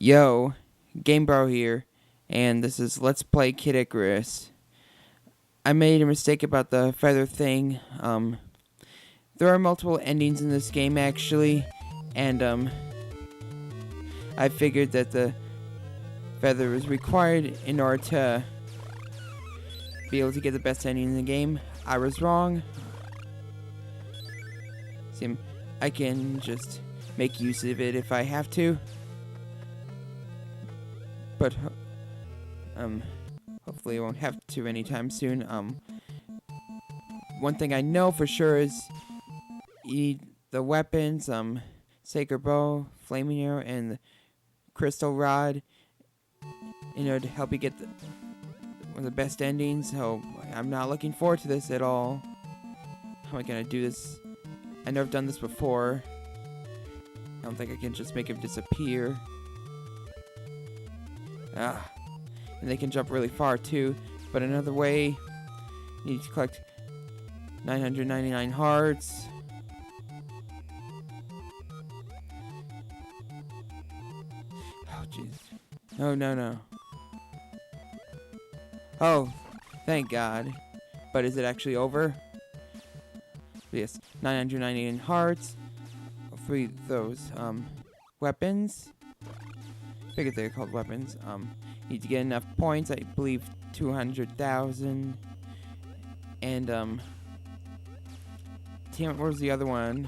Yo, GameBro here, and this is Let's Play Kid Icarus. I made a mistake about the feather thing. There are multiple endings in this game actually, and I figured that the feather was required in order to be able to get the best ending in the game. I was wrong. See, I can just make use of it if I have to. But hopefully I won't have to anytime soon. One thing I know for sure is you need the weapons, sacred bow, flaming arrow, and the crystal rod in order to help you get one of the best endings. So I'm not looking forward to this at all. How am I gonna do this? I've never done this before. I don't think I can just make him disappear. And they can jump really far too. But another way, you need to collect 999 hearts. Oh jeez. No. Oh, thank God. But is it actually over? Yes, 999 hearts. For those weapons. I figured they're called weapons. Need to get enough points, I believe 200,000. And damn it, where's the other one?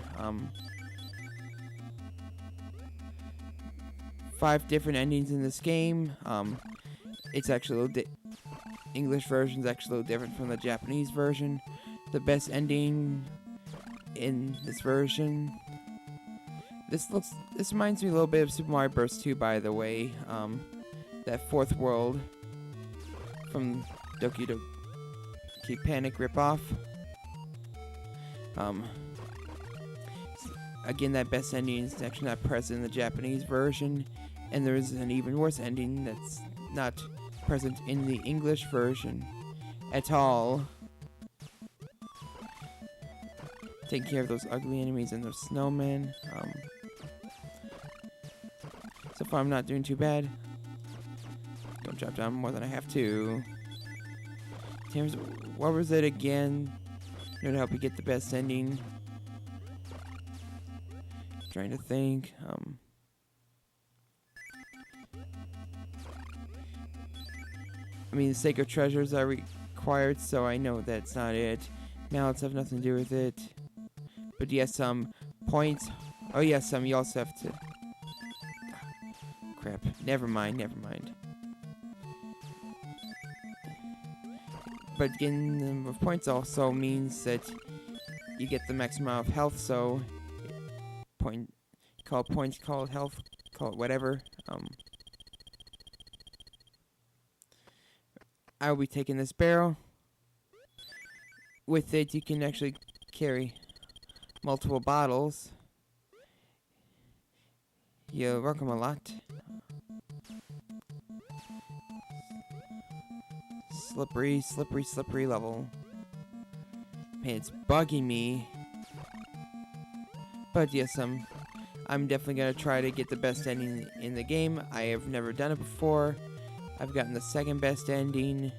5 different endings in this game. It's actually a little English version is actually a little different from the Japanese version. The best ending in this version. This reminds me a little bit of Super Mario Bros. 2, by the way. That fourth world from Doki Doki Panic ripoff. Again, that best ending is actually not present in the Japanese version, and there is an even worse ending that's not present in the English version at all. Taking care of those ugly enemies and those snowmen. So far, I'm not doing too bad. Don't drop down more than I have to. James, what was it again? To help you get the best ending. Trying to think. I mean, the sacred treasures are required, so I know that's not it. Mallets have nothing to do with it. But yes, points. Oh yes, you also have to. Crap. Never mind. But getting the number of points also means that you get the maximum amount of health, so call it points, call it health, call it whatever. I will be taking this barrel. With it, you can actually carry multiple bottles. You're welcome a lot. Slippery level. Man, it's bugging me. But yes, I'm definitely gonna try to get the best ending in the game. I have never done it before. I've gotten the second best ending.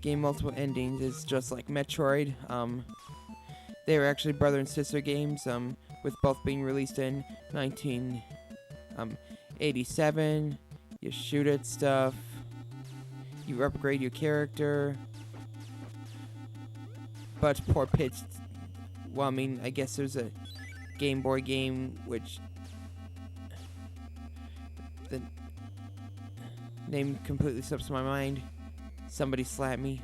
Game multiple endings is just like Metroid. They were actually brother and sister games, with both being released in 1987. You shoot at stuff. You upgrade your character. But poor Pitch. Well, I mean, I guess there's a Game Boy game which the name completely slips my mind. Somebody slapped me.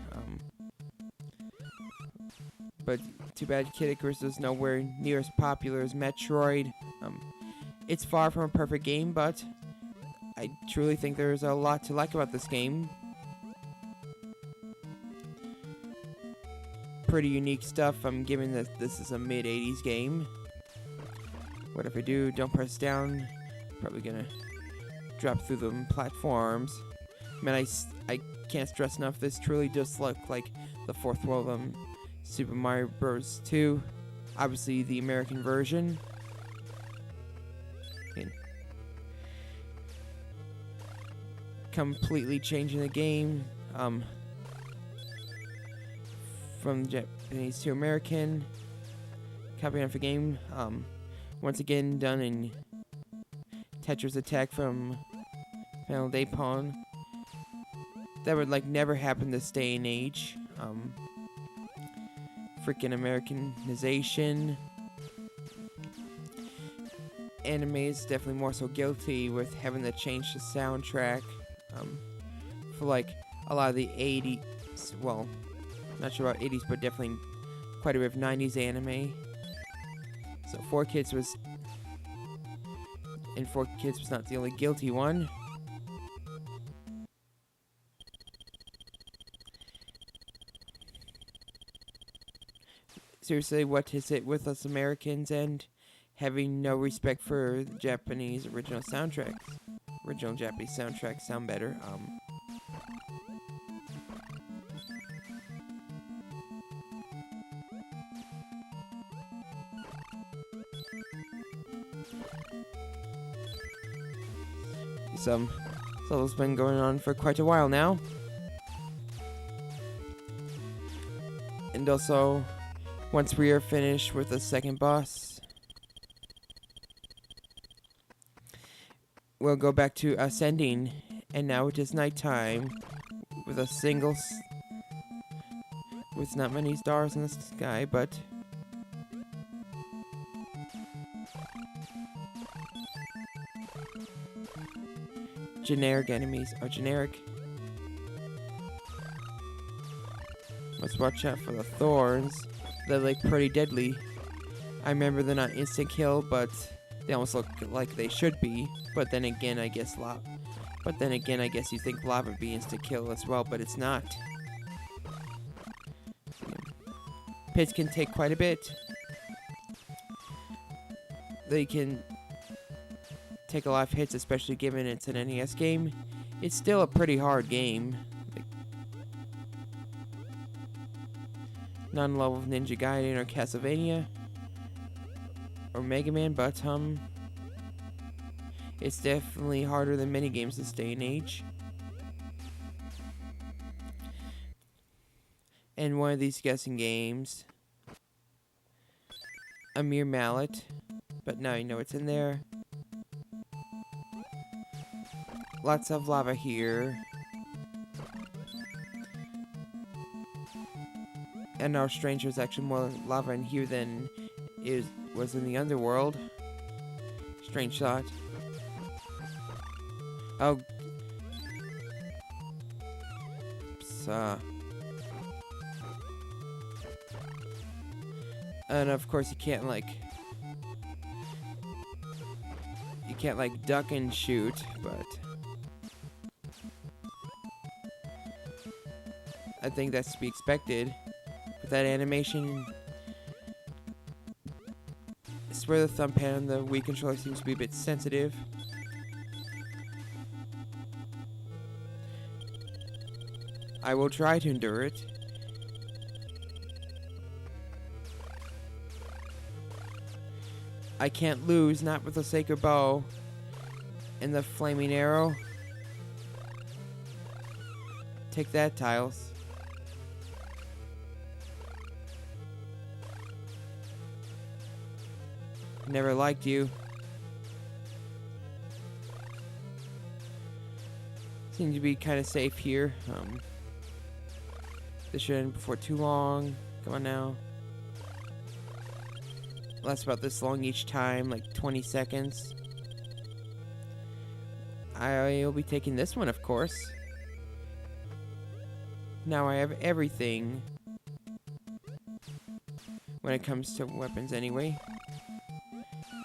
But too bad Kid Icarus is nowhere near as popular as Metroid. It's far from a perfect game, but I truly think there's a lot to like about this game. Pretty unique stuff. I'm giving this is a mid-80s game. Whatever I do, don't press down. Probably gonna drop through the platforms. Man, I can't stress enough, this truly does look like the fourth world of Super Mario Bros. 2. Obviously, the American version. And completely changing the game from Japanese to American. Copying off the game. Once again, done in Tetris Attack from Final Day Pawn. That would like never happen this day and age. Freaking Americanization. Anime is definitely more so guilty with having to change the soundtrack for like a lot of the 80s. Well, not sure about 80s, but definitely quite a bit of 90s anime. So 4Kids was not the only guilty one. Seriously, what is it with us Americans and having no respect for Japanese original soundtracks? Original Japanese soundtracks sound better. So it's been going on for quite a while now. And also, once we are finished with the second boss, we'll go back to ascending, and now it is nighttime with a single with not many stars in the sky, but generic enemies are generic. Let's watch out for the thorns. They look pretty deadly. I remember they're not instant kill, but they almost look like they should be. But then again, I guess you think lava would be instant kill as well, but it's not. Pits can take quite a bit. They can take a lot of hits, especially given it's an NES game. It's still a pretty hard game. Not on the level of Ninja Gaiden or Castlevania or Mega Man, but it's definitely harder than many games this day and age. And one of these guessing games, a mere mallet, but now you know it's in there. Lots of lava here. And our stranger is actually more lava in here than was in the underworld. Strange shot. Oh. Oops, and of course you can't like duck and shoot, but I think that's to be expected. With that animation, I swear the thumb pad on the Wii controller seems to be a bit sensitive. I will try to endure it. I can't lose, not with the sacred bow and the flaming arrow. Take that, Tiles. Never liked you. Seem to be kind of safe here. This should end before too long. Come on now. Lasts about this long each time, like 20 seconds. I'll be taking this one, of course. Now I have everything. When it comes to weapons anyway.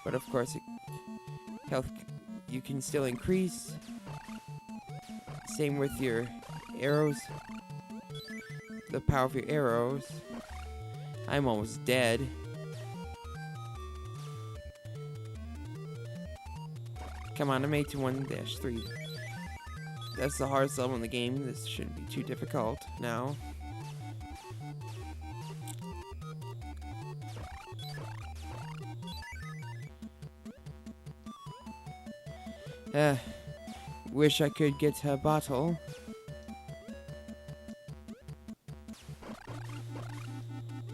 But of course, health you can still increase. Same with your arrows. The power of your arrows. I'm almost dead. Come on, I made to 1-3. that's the hardest level in the game. This shouldn't be too difficult now. Wish I could get a bottle.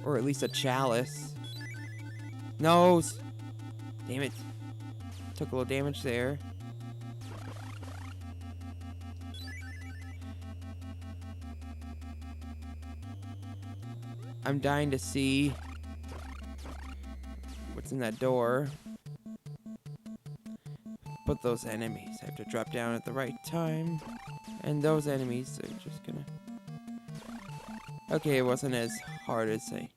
Or at least a chalice. No! Damn it. Took a little damage there. I'm dying to see what's in that door. But those enemies have to drop down at the right time. And those enemies are just gonna... Okay, it wasn't as hard as I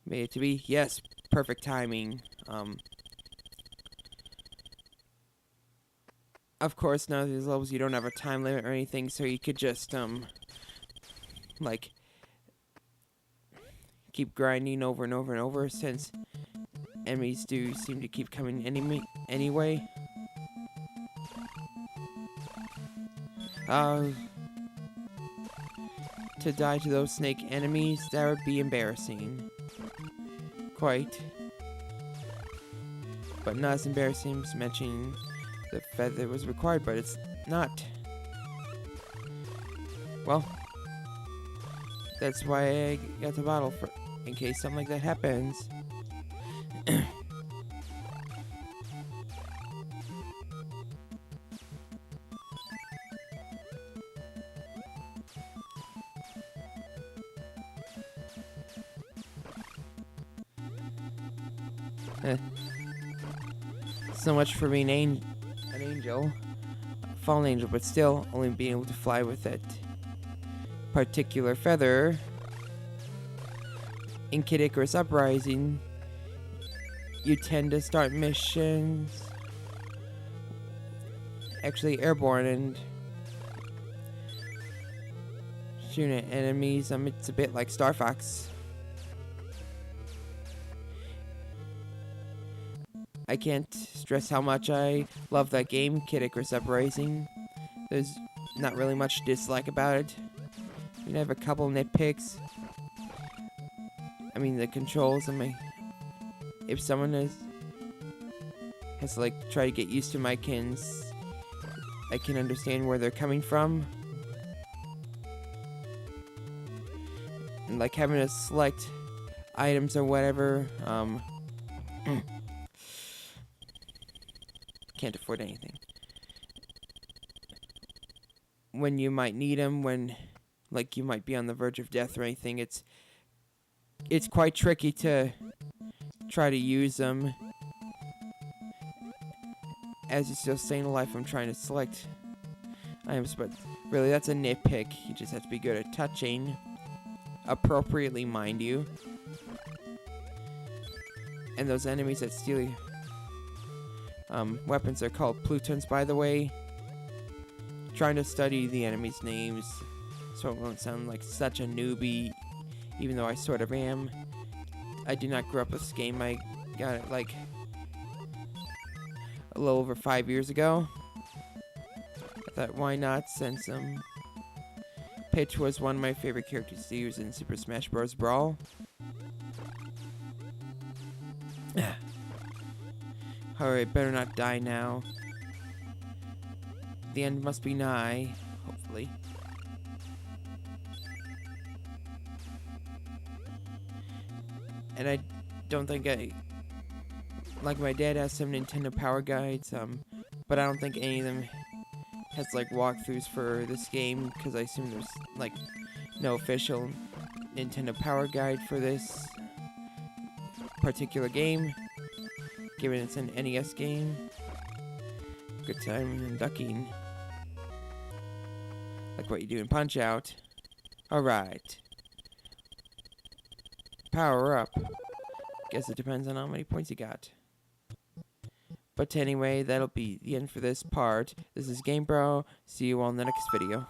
made it to be. Yes, perfect timing. Of course, none of these levels you don't have a time limit or anything, so you could just, like, keep grinding over and over and over, since enemies do seem to keep coming anyway. To die to those snake enemies, that would be embarrassing. Quite. But not as embarrassing as mentioning the feather was required, but it's not. Well, that's why I got the bottle, for in case something like that happens. So much for being an angel, a fallen angel, but still only being able to fly with that particular feather. In Kid Icarus Uprising, you tend to start missions actually airborne and shooting at enemies. It's a bit like Star Fox. I can't stress how much I love that game, Kid Icarus Uprising. There's not really much to dislike about it. You have a couple nitpicks. I mean, the controls. If someone has to like try to get used to them, I can understand where they're coming from. And like having to select items or whatever. Can't afford anything. When you might need them, when like you might be on the verge of death or anything, it's quite tricky to try to use them. As you're still staying alive from trying to select items, but really that's a nitpick. You just have to be good at touching appropriately, mind you. And those enemies that steal you. Weapons are called plutons, by the way. Trying to study the enemies' names so it won't sound like such a newbie, even though I sort of am. I did not grow up with this game. I got it like a little over 5 years ago. I thought, why not, since Peach was one of my favorite characters to use in Super Smash Bros. Brawl. Alright, better not die now. The end must be nigh, hopefully. And I don't think like my dad has some Nintendo Power Guides, but I don't think any of them has like walkthroughs for this game, because I assume there's like no official Nintendo Power Guide for this particular game. Given it's an NES game. Good time in ducking. Like what you do in Punch-Out. Alright. Power up. Guess it depends on how many points you got. But anyway, that'll be the end for this part. This is Game Bro. See you all in the next video.